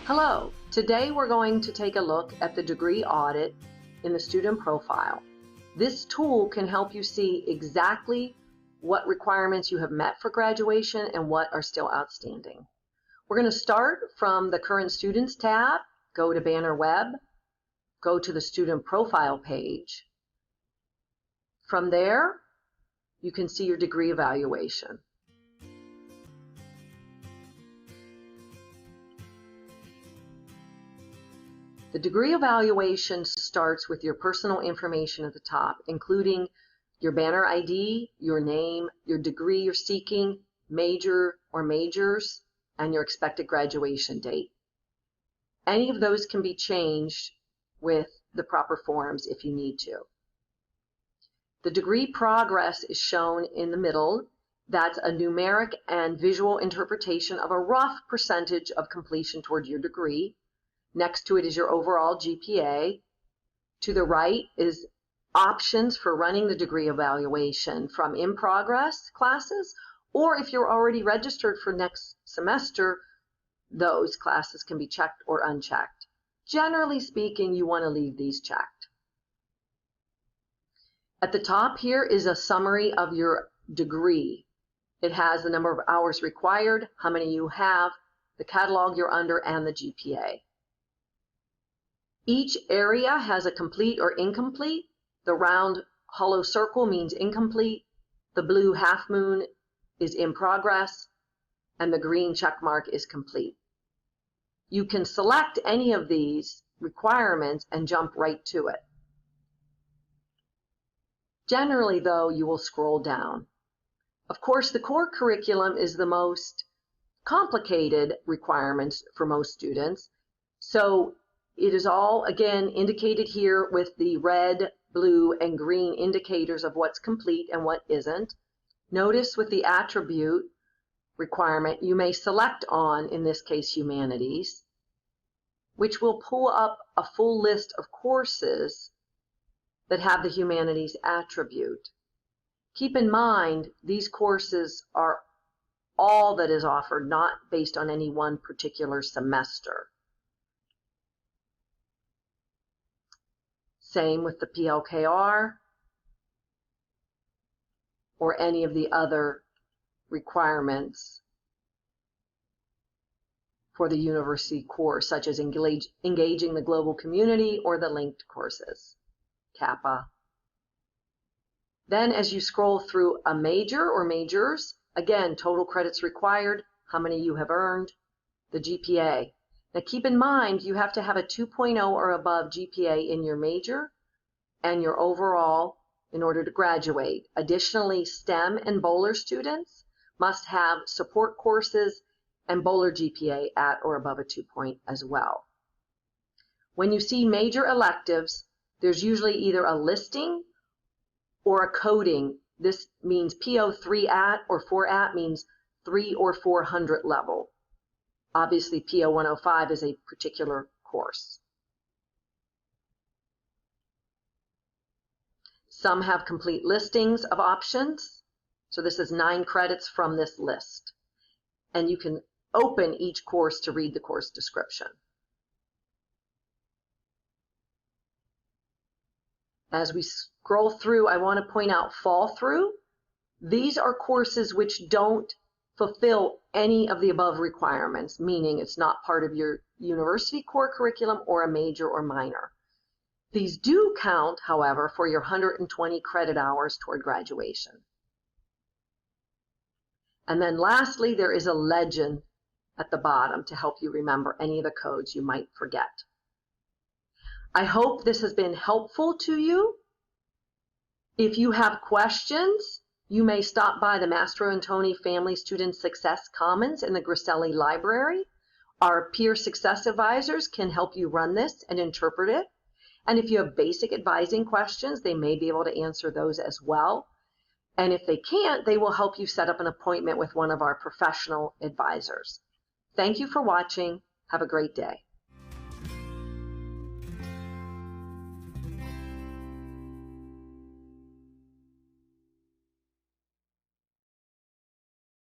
Hello, today we're going to take a look at the degree audit in the student profile. This tool can help you see exactly what requirements you have met for graduation and what are still outstanding. We're going to start from the Current Students tab, go to Banner Web, go to the student profile page. From there, you can see your degree evaluation. The degree evaluation starts with your personal information at the top, including your banner ID, your name, your degree you're seeking, major or majors, and your expected graduation date. Any of those can be changed with the proper forms if you need to. The degree progress is shown in the middle. That's a numeric and visual interpretation of a rough percentage of completion toward your degree. Next to it is your overall GPA. To the right is options for running the degree evaluation from in progress classes, or if you're already registered for next semester, those classes can be checked or unchecked. Generally speaking, you want to leave these checked. At the top here is a summary of your degree. It has the number of hours required, how many you have, the catalog you're under, and the GPA. Each area has a complete or incomplete. The round hollow circle means incomplete. The blue half moon is in progress, and the green check mark is complete. You can select any of these requirements and jump right to it. Generally, though, you will scroll down. Of course, the core curriculum is the most complicated requirements for most students. So it is all, again, indicated here with the red, blue, and green indicators of what's complete and what isn't. Notice with the attribute requirement, you may select on, in this case, humanities, which will pull up a full list of courses that have the humanities attribute. Keep in mind, these courses are all that is offered, not based on any one particular semester. Same with the PLKR or any of the other requirements for the university course, such as engaging the global community or the linked courses, Kappa. Then as you scroll through a major or majors, again, total credits required, how many you have earned, the GPA. Now keep in mind, you have to have a 2.0 or above GPA in your major and your overall in order to graduate. Additionally, STEM and Bowler students must have support courses and Bowler GPA at or above a 2 point as well. When you see major electives, there's usually either a listing or a coding. This means PO3 at or 4 at means 3 or 400 level. Obviously, PO 105 is a particular course. Some have complete listings of options. So this is 9 credits from this list. And you can open each course to read the course description. As we scroll through, I want to point out fall through. These are courses which don't fulfill any of the above requirements, meaning it's not part of your university core curriculum or a major or minor. These do count, however, for your 120 credit hours toward graduation. And then lastly, there is a legend at the bottom to help you remember any of the codes you might forget. I hope this has been helpful to you. If you have questions, you may stop by the Mastro and Tony Family Student Success Commons in the Griselli Library. Our peer success advisors can help you run this and interpret it. And if you have basic advising questions, they may be able to answer those as well. And if they can't, they will help you set up an appointment with one of our professional advisors. Thank you for watching. Have a great day.